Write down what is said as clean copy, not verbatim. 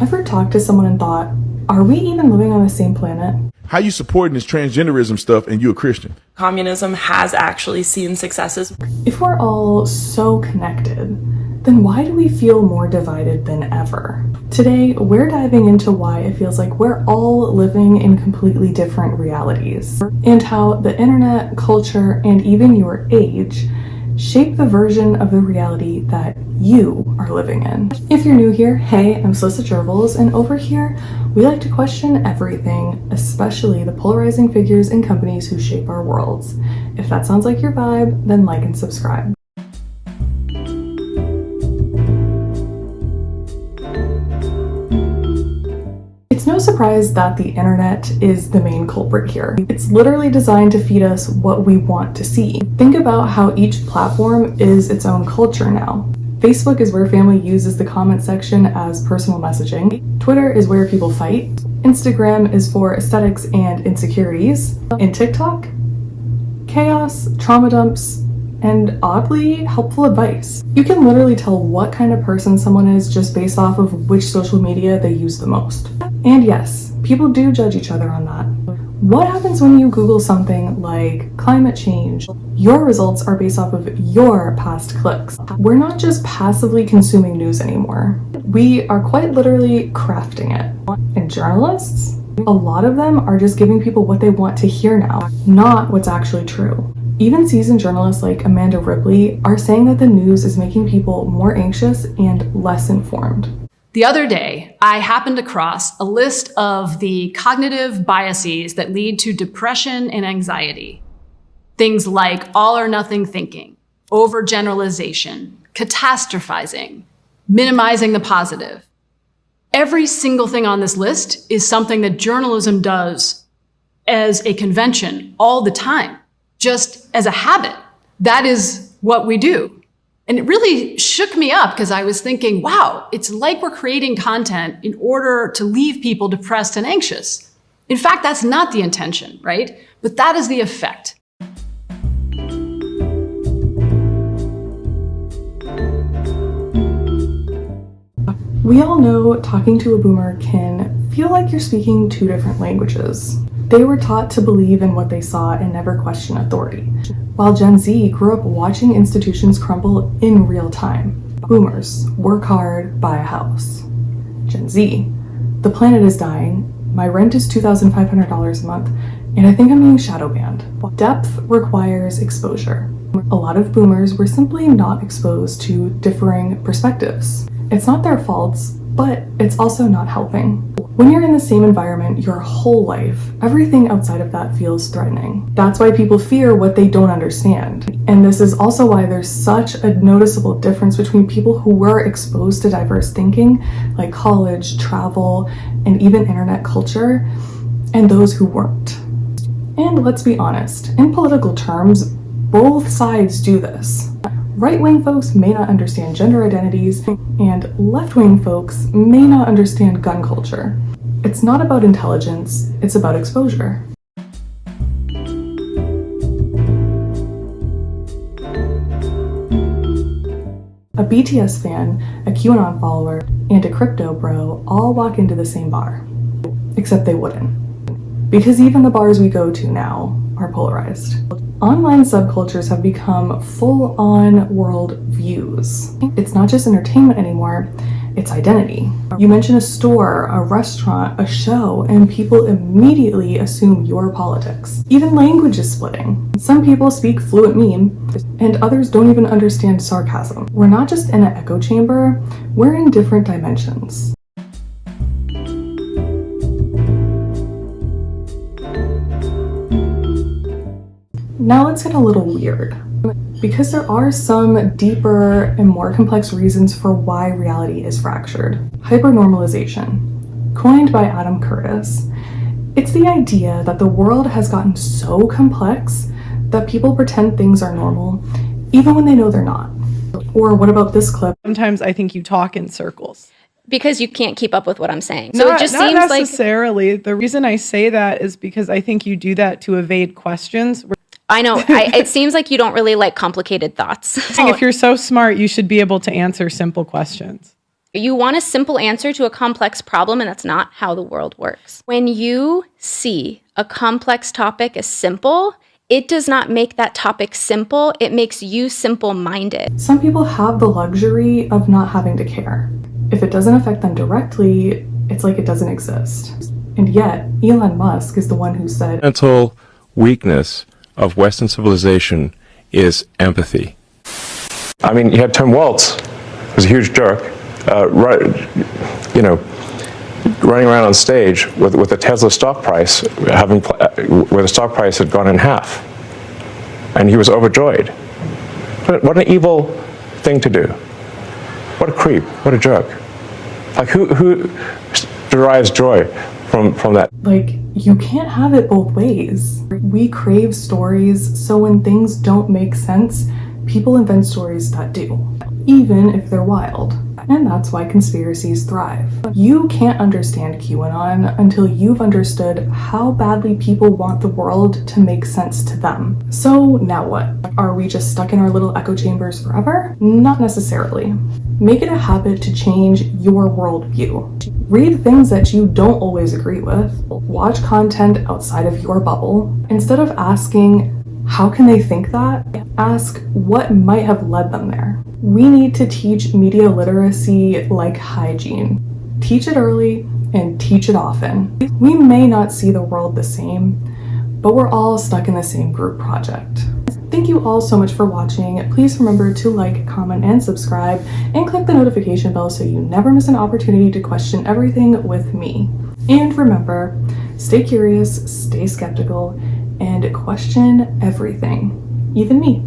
Ever talked to someone and thought, are we even living on the same planet? How you supporting this transgenderism stuff and you a Christian? Communism has actually seen successes. If we're all so connected, then why do we feel more divided than ever? Today, we're diving into why it feels like we're all living in completely different realities, and how the internet, culture, and even your age shape the version of the reality that you are living in. If you're new here, hey, I'm Celissa Gervils, and over here, we like to question everything, especially the polarizing figures and companies who shape our worlds. If that sounds like your vibe, then like and subscribe. It's no surprise that the internet is the main culprit here. It's literally designed to feed us what we want to see. Think about how each platform is its own culture now. Facebook is where family uses the comment section as personal messaging. Twitter is where people fight. Instagram is for aesthetics and insecurities. And TikTok? Chaos, trauma dumps, and oddly helpful advice. You can literally tell what kind of person someone is just based off of which social media they use the most. And yes, people do judge each other on that. What happens when you Google something like climate change? Your results are based off of your past clicks. We're not just passively consuming news anymore. We are quite literally crafting it. And journalists? A lot of them are just giving people what they want to hear now, not what's actually true. Even seasoned journalists like Amanda Ripley are saying that the news is making people more anxious and less informed. The other day, I happened across a list of the cognitive biases that lead to depression and anxiety. Things like all or nothing thinking, overgeneralization, catastrophizing, minimizing the positive. Every single thing on this list is something that journalism does as a convention all the time, just as a habit. That is what we do. And it really shook me up because I was thinking, wow, it's like we're creating content in order to leave people depressed and anxious. In fact, that's not the intention, right? But that is the effect. We all know talking to a boomer can feel like you're speaking two different languages. They were taught to believe in what they saw and never question authority, while Gen Z grew up watching institutions crumble in real time. Boomers, work hard, buy a house. Gen Z, the planet is dying, my rent is $2,500 a month, and I think I'm being shadow banned. Depth requires exposure. A lot of boomers were simply not exposed to differing perspectives. It's not their faults, but it's also not helping. When you're in the same environment your whole life, everything outside of that feels threatening. That's why people fear what they don't understand. And this is also why there's such a noticeable difference between people who were exposed to diverse thinking, like college, travel, and even internet culture, and those who weren't. And let's be honest, in political terms, both sides do this. Right-wing folks may not understand gender identities, and left-wing folks may not understand gun culture. It's not about intelligence, it's about exposure. A BTS fan, a QAnon follower, and a crypto bro all walk into the same bar. Except they wouldn't. Because even the bars we go to now are polarized. Online subcultures have become full-on world views. It's not just entertainment anymore, it's identity. You mention a store, a restaurant, a show, and people immediately assume your politics. Even language is splitting. Some people speak fluent meme, and others don't even understand sarcasm. We're not just in an echo chamber, we're in different dimensions. Now let's get a little weird, because there are some deeper and more complex reasons for why reality is fractured. Hypernormalization, coined by Adam Curtis. It's the idea that the world has gotten so complex that people pretend things are normal, even when they know they're not. Or what about this clip? Sometimes I think you talk in circles. Because you can't keep up with what I'm saying. So it just seems not like... necessarily. The reason I say that is because I think you do that to evade questions. I know. It seems like you don't really like complicated thoughts. If you're so smart, you should be able to answer simple questions. You want a simple answer to a complex problem, and that's not how the world works. When you see a complex topic as simple, it does not make that topic simple. It makes you simple-minded. Some people have the luxury of not having to care. If it doesn't affect them directly, it's like it doesn't exist. And yet, Elon Musk is the one who said, Mental weakness of Western civilization is empathy. I mean, you had Tim Waltz, who was a huge jerk, running around on stage with a Tesla stock price, where the stock price had gone in half, and he was overjoyed. What an evil thing to do! What a creep! What a jerk! Like who derives joy from that? like, you can't have it both ways. We crave stories, so when things don't make sense, people invent stories that do, even if they're wild. And that's why conspiracies thrive. You can't understand QAnon until you've understood how badly people want the world to make sense to them. So now what? Are we just stuck in our little echo chambers forever? Not necessarily. Make it a habit to change your worldview. Read things that you don't always agree with. Watch content outside of your bubble. Instead of asking, how can they think that? Ask what might have led them there. We need to teach media literacy like hygiene. Teach it early and teach it often. We may not see the world the same, but we're all stuck in the same group project. Thank you all so much for watching. Please remember to like, comment, and subscribe, and click the notification bell so you never miss an opportunity to question everything with me. And remember, stay curious, stay skeptical, and question everything, even me.